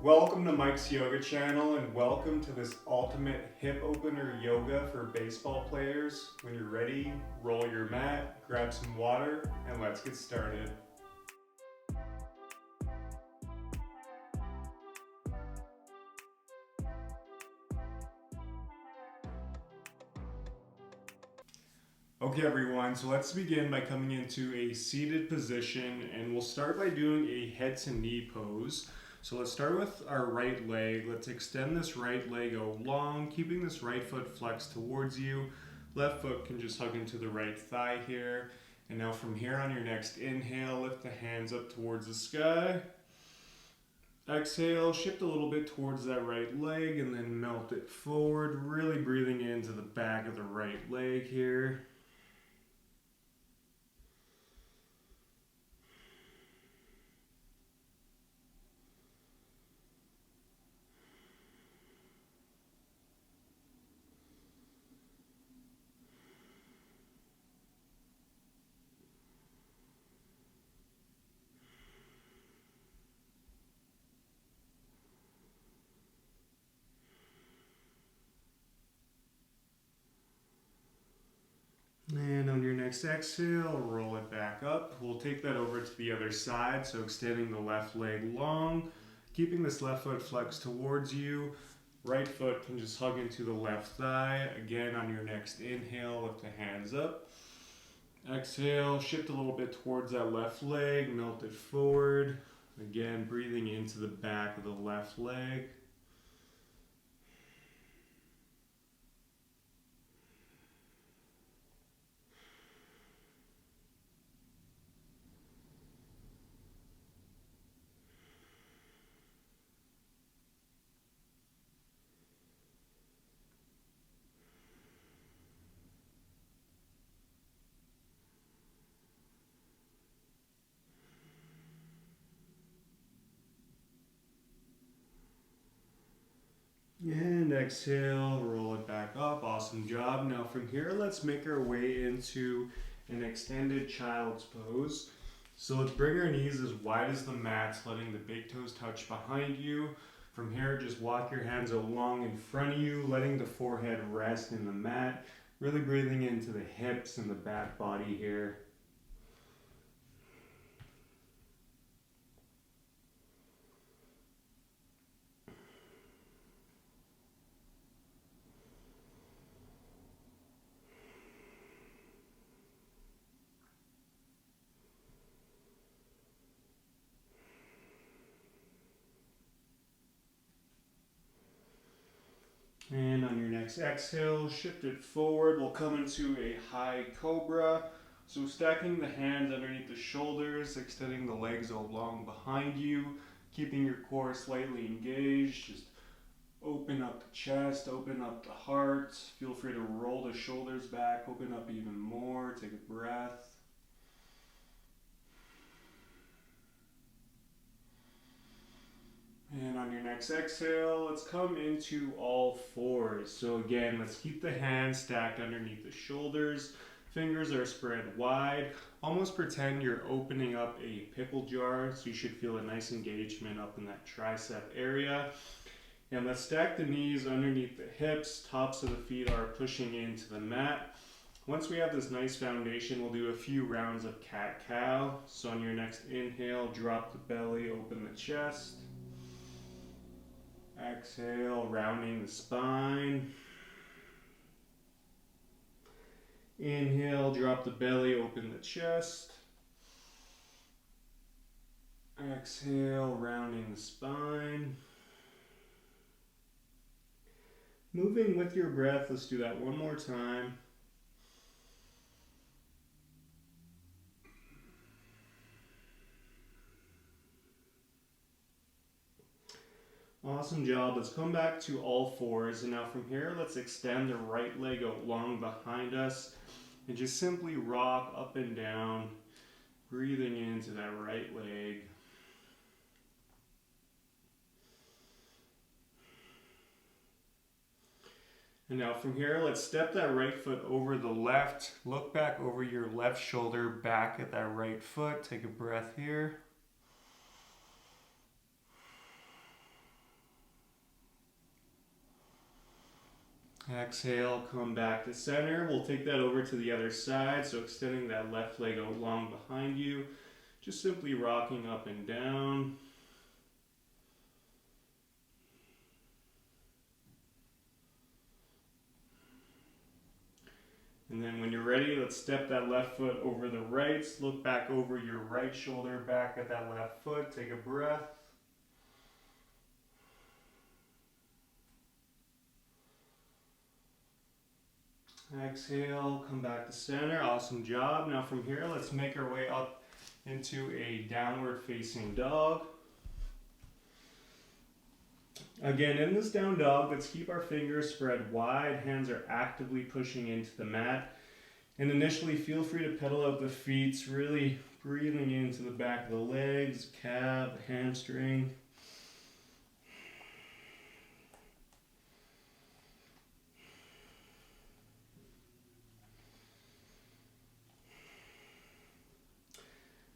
Welcome to Mike's Yoga channel and welcome to this ultimate hip opener yoga for baseball players. When you're ready, roll your mat, grab some water, and let's get started. Okay everyone, so let's begin by coming into a seated position, and we'll start by doing a head to knee pose. So let's start with our right leg. Let's extend this right leg out long, keeping this right foot flexed towards you. Left foot can just hug into the right thigh here. And now from here on your next inhale, lift the hands up towards the sky. Exhale, shift a little bit towards that right leg and then melt it forward, really breathing into the back of the right leg here. And on your next exhale, roll it back up. We'll take that over to the other side, so extending the left leg long, keeping this left foot flexed towards you. Right foot can just hug into the left thigh. Again, on your next inhale, lift the hands up. Exhale, shift a little bit towards that left leg, melt it forward. Again, breathing into the back of the left leg. And exhale, roll it back up. Awesome job. Now from here, let's make our way into an extended child's pose. So let's bring our knees as wide as the mat, letting the big toes touch behind you. From here, just walk your hands along in front of you, letting the forehead rest in the mat. Really breathing into the hips and the back body here. And on your next exhale, shift it forward. We'll come into a high cobra. So stacking the hands underneath the shoulders, extending the legs along behind you, keeping your core slightly engaged. Just open up the chest, open up the heart. Feel free to roll the shoulders back, open up even more. Take a breath. And on your next exhale, let's come into all fours. So again, let's keep the hands stacked underneath the shoulders. Fingers are spread wide. Almost pretend you're opening up a pickle jar, so you should feel a nice engagement up in that tricep area. And let's stack the knees underneath the hips. Tops of the feet are pushing into the mat. Once we have this nice foundation, we'll do a few rounds of cat-cow. So on your next inhale, drop the belly, open the chest. Exhale, rounding the spine. Inhale, drop the belly, open the chest. Exhale, rounding the spine. Moving with your breath, let's do that one more time. Awesome job. Let's come back to all fours. And now from here, let's extend the right leg out long behind us and just simply rock up and down, breathing into that right leg. And now from here, let's step that right foot over the left. Look back over your left shoulder, back at that right foot. Take a breath here. Exhale, come back to center. We'll take that over to the other side. So extending that left leg out long behind you. Just simply rocking up and down. And then when you're ready, let's step that left foot over the right. Look back over your right shoulder, back at that left foot. Take a breath. Exhale, come back to center. Awesome job. Now from here, let's make our way up into a downward facing dog. Again, in this down dog, let's keep our fingers spread wide. Hands are actively pushing into the mat. And initially, feel free to pedal out the feet, really breathing into the back of the legs, calf, hamstring.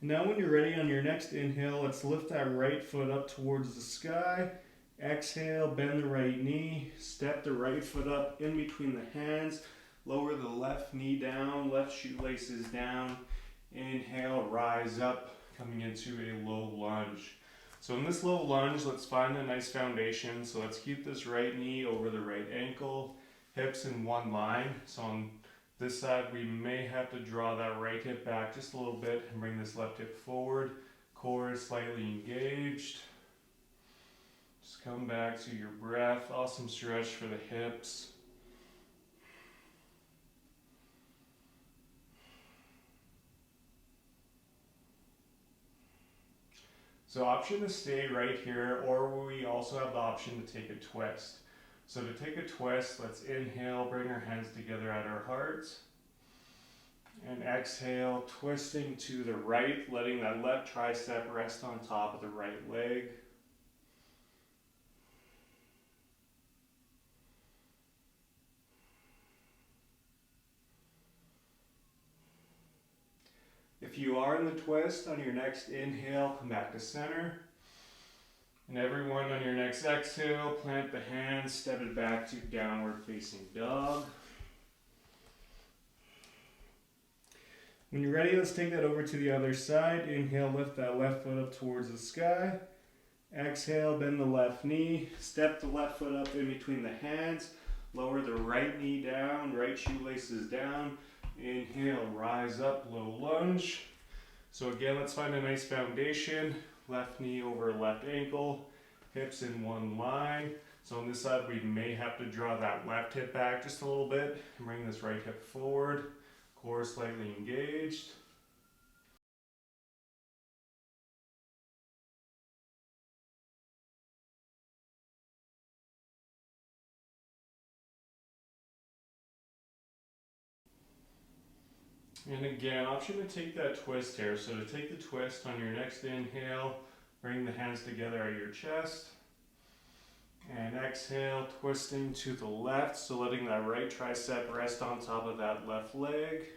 Now when you're ready on your next inhale, let's lift that right foot up towards the sky. Exhale, bend the right knee, step the right foot up in between the hands, lower the left knee down, left shoelaces down. Inhale, rise up, coming into a low lunge. So in this low lunge, let's find a nice foundation. So let's keep this right knee over the right ankle, hips in one line. So on this side, we may have to draw that right hip back just a little bit and bring this left hip forward. Core is slightly engaged. Just come back to your breath. Awesome stretch for the hips. So option to stay right here, or we also have the option to take a twist. So to take a twist, let's inhale, bring our hands together at our hearts. And exhale, twisting to the right, letting that left tricep rest on top of the right leg. If you are in the twist, on your next inhale, come back to center. And everyone on your next exhale, plant the hands, step it back to downward facing dog. When you're ready, let's take that over to the other side. Inhale, lift that left foot up towards the sky. Exhale, bend the left knee, step the left foot up in between the hands, lower the right knee down, right shoelaces down. Inhale, rise up, low lunge. So again, let's find a nice foundation. Left knee over left ankle, hips in one line. So on this side, we may have to draw that left hip back just a little bit and bring this right hip forward. Core slightly engaged. And again, option to take that twist here. So to take the twist on your next inhale, bring the hands together at your chest. And exhale, twisting to the left, so letting that right tricep rest on top of that left leg.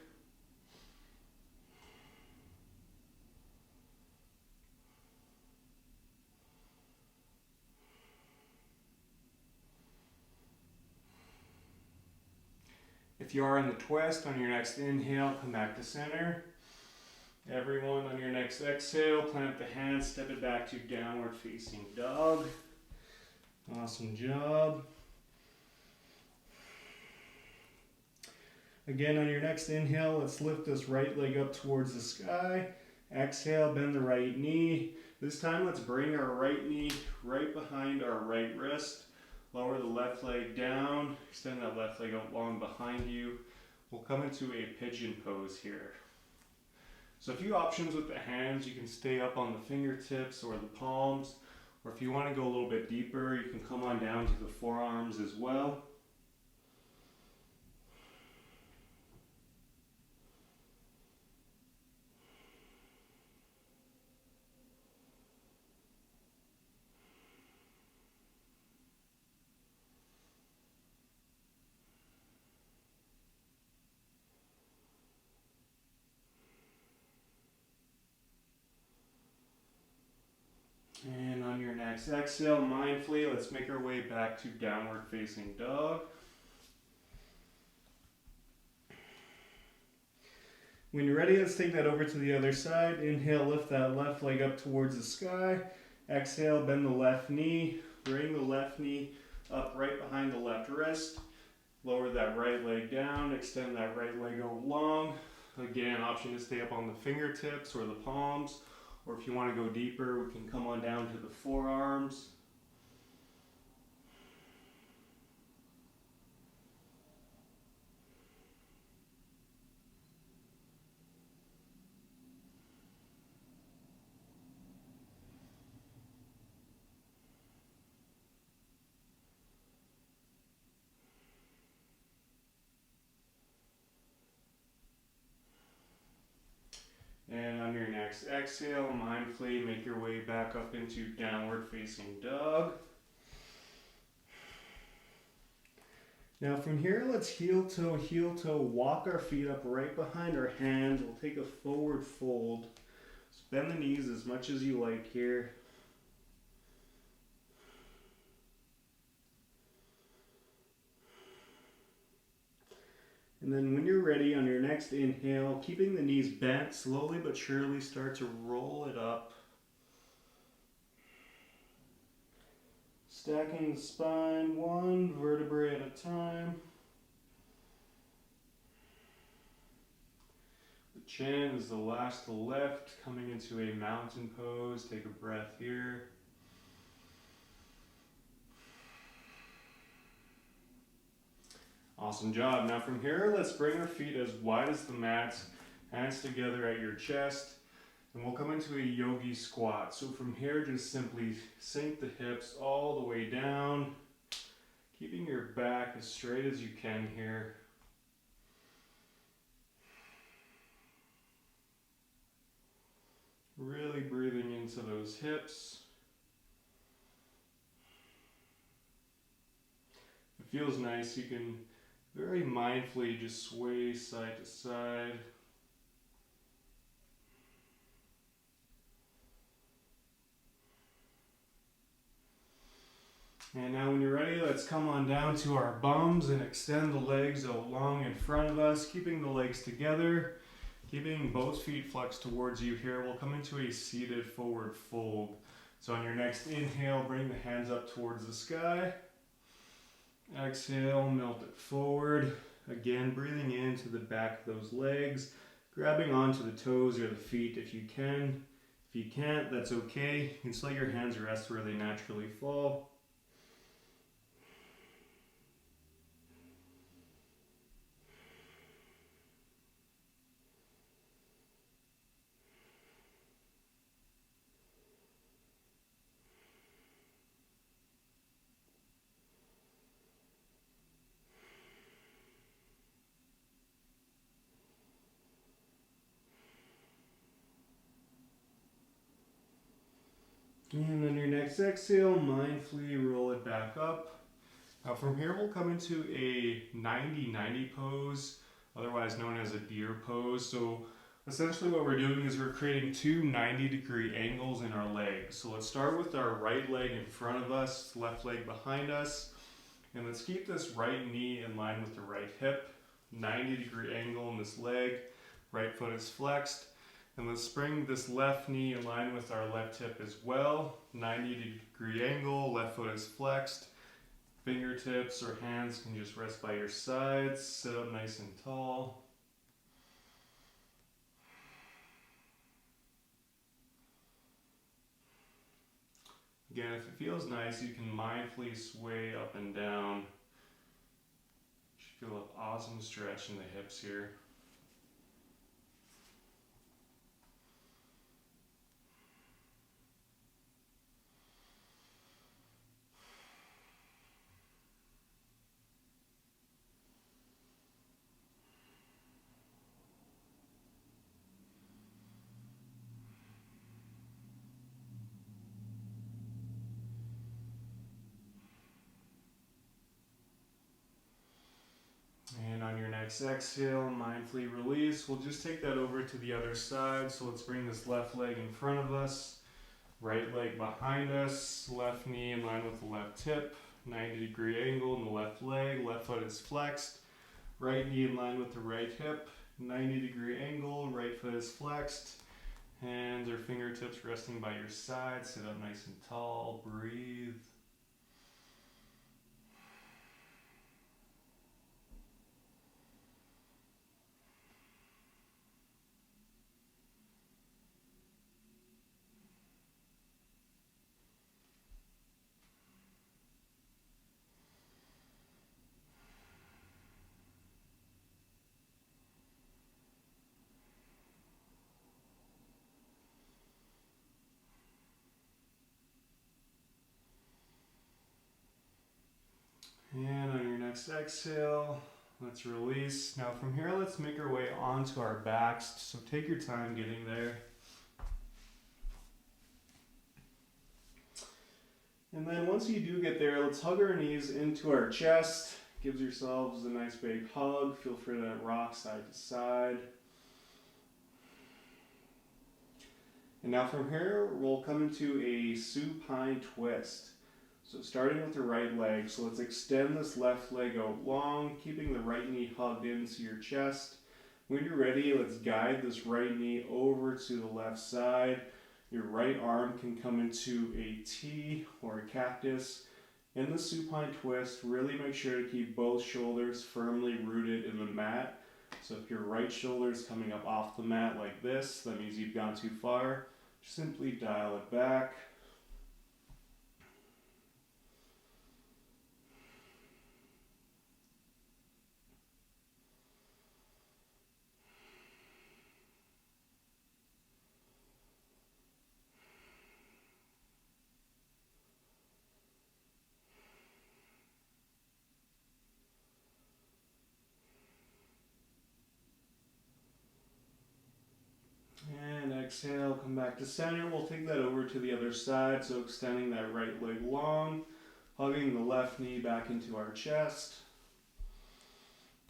If you are in the twist, on your next inhale, come back to center. Everyone, on your next exhale, plant the hands, step it back to downward facing dog. Awesome job. Again, on your next inhale, let's lift this right leg up towards the sky. Exhale, bend the right knee. This time, let's bring our right knee right behind our right wrist. Lower the left leg down, extend that left leg out long behind you. We'll come into a pigeon pose here. So a few options with the hands. You can stay up on the fingertips or the palms, or if you want to go a little bit deeper, you can come on down to the forearms as well. And on your next exhale, mindfully, let's make our way back to downward facing dog. When you're ready, let's take that over to the other side. Inhale, lift that left leg up towards the sky. Exhale, bend the left knee. Bring the left knee up right behind the left wrist. Lower that right leg down. Extend that right leg out long. Again, option to stay up on the fingertips or the palms. Or if you want to go deeper, we can come on down to the forearms. And on your next exhale, mindfully make your way back up into downward facing dog. Now from here, let's heel toe, walk our feet up right behind our hands. We'll take a forward fold. Just bend the knees as much as you like here. And then when you're ready, on your next inhale, keeping the knees bent, slowly but surely start to roll it up. Stacking the spine one vertebrae at a time. The chin is the last to the left, coming into a mountain pose. Take a breath here. Awesome job. Now from here, let's bring our feet as wide as the mat, hands together at your chest, and we'll come into a yogi squat. So from here, just simply sink the hips all the way down, keeping your back as straight as you can here. Really breathing into those hips. If it feels nice, you can very mindfully just sway side to side. And now when you're ready, let's come on down to our bums and extend the legs out long in front of us, keeping the legs together, keeping both feet flexed towards you here. We'll come into a seated forward fold. So on your next inhale, bring the hands up towards the sky. Exhale, melt it forward. Again, breathing into the back of those legs, grabbing onto the toes or the feet if you can. If you can't, that's okay. You can just let your hands rest where they naturally fall. And on your next exhale, mindfully roll it back up. Now from here, we'll come into a 90-90 pose, otherwise known as a deer pose. So essentially what we're doing is we're creating two 90-degree angles in our legs. So let's start with our right leg in front of us, left leg behind us. And let's keep this right knee in line with the right hip. 90-degree angle in this leg, right foot is flexed. And let's bring this left knee in line with our left hip as well. 90-degree angle, left foot is flexed. Fingertips or hands can just rest by your sides. Sit up nice and tall. Again, if it feels nice, you can mindfully sway up and down. You should feel an awesome stretch in the hips here. And on your next exhale, mindfully release. We'll just take that over to the other side. So let's bring this left leg in front of us, right leg behind us, left knee in line with the left hip, 90-degree angle in the left leg, left foot is flexed, right knee in line with the right hip. 90-degree angle, right foot is flexed, hands or fingertips resting by your side, sit up nice and tall, breathe. And on your next exhale, let's release. Now from here, let's make our way onto our backs. So take your time getting there. And then once you do get there, let's hug our knees into our chest. Gives yourselves a nice big hug. Feel free to rock side to side. And now from here, we'll come into a supine twist. So starting with the right leg, so let's extend this left leg out long, keeping the right knee hugged into your chest. When you're ready, let's guide this right knee over to the left side. Your right arm can come into a T or a cactus. In the supine twist, really make sure to keep both shoulders firmly rooted in the mat. So if your right shoulder is coming up off the mat like this, that means you've gone too far. Simply dial it back. And exhale, come back to center. We'll take that over to the other side. So extending that right leg long, hugging the left knee back into our chest.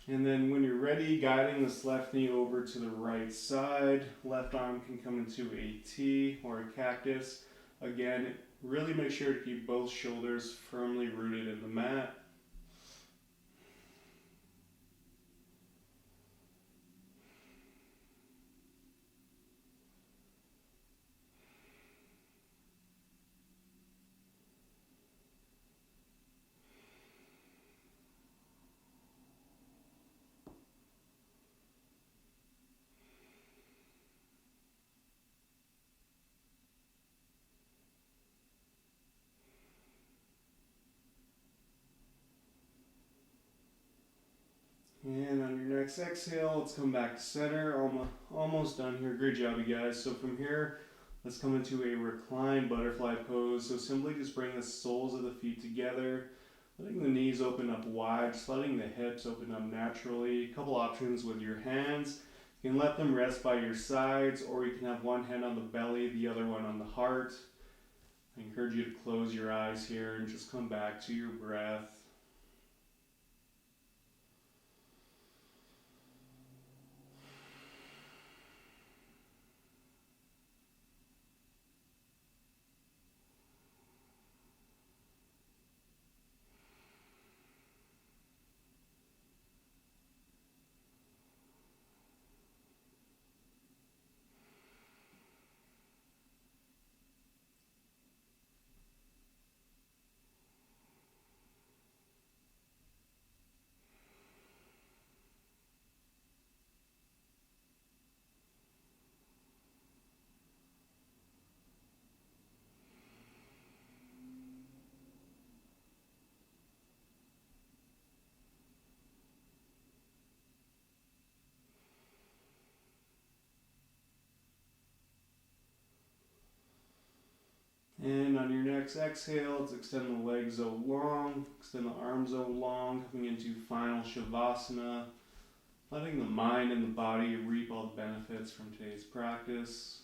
And then when you're ready, guiding this left knee over to the right side. Left arm can come into a T or a cactus. Again, really make sure to keep both shoulders firmly rooted in the mat. And on your next exhale, let's come back to center. Almost done here. Great job, you guys. So from here, let's come into a reclined butterfly pose. So simply just bring the soles of the feet together, letting the knees open up wide, just letting the hips open up naturally. A couple options with your hands. You can let them rest by your sides, or you can have one hand on the belly, the other one on the heart. I encourage you to close your eyes here and just come back to your breath. And on your next exhale, let's extend the legs out long, extend the arms out long, coming into final Shavasana, letting the mind and the body reap all the benefits from today's practice.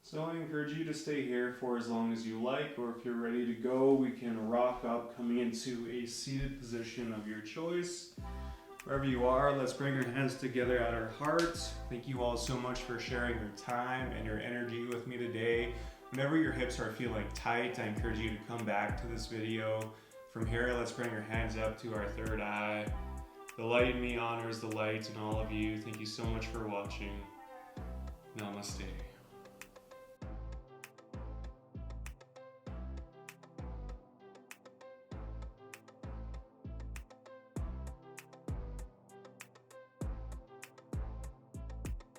So I encourage you to stay here for as long as you like, or if you're ready to go, we can rock up coming into a seated position of your choice. Wherever you are, let's bring our hands together at our hearts. Thank you all so much for sharing your time and your energy with me today. Whenever your hips are feeling tight, I encourage you to come back to this video. From here, let's bring our hands up to our third eye. The light in me honors the light in all of you. Thank you so much for watching. Namaste.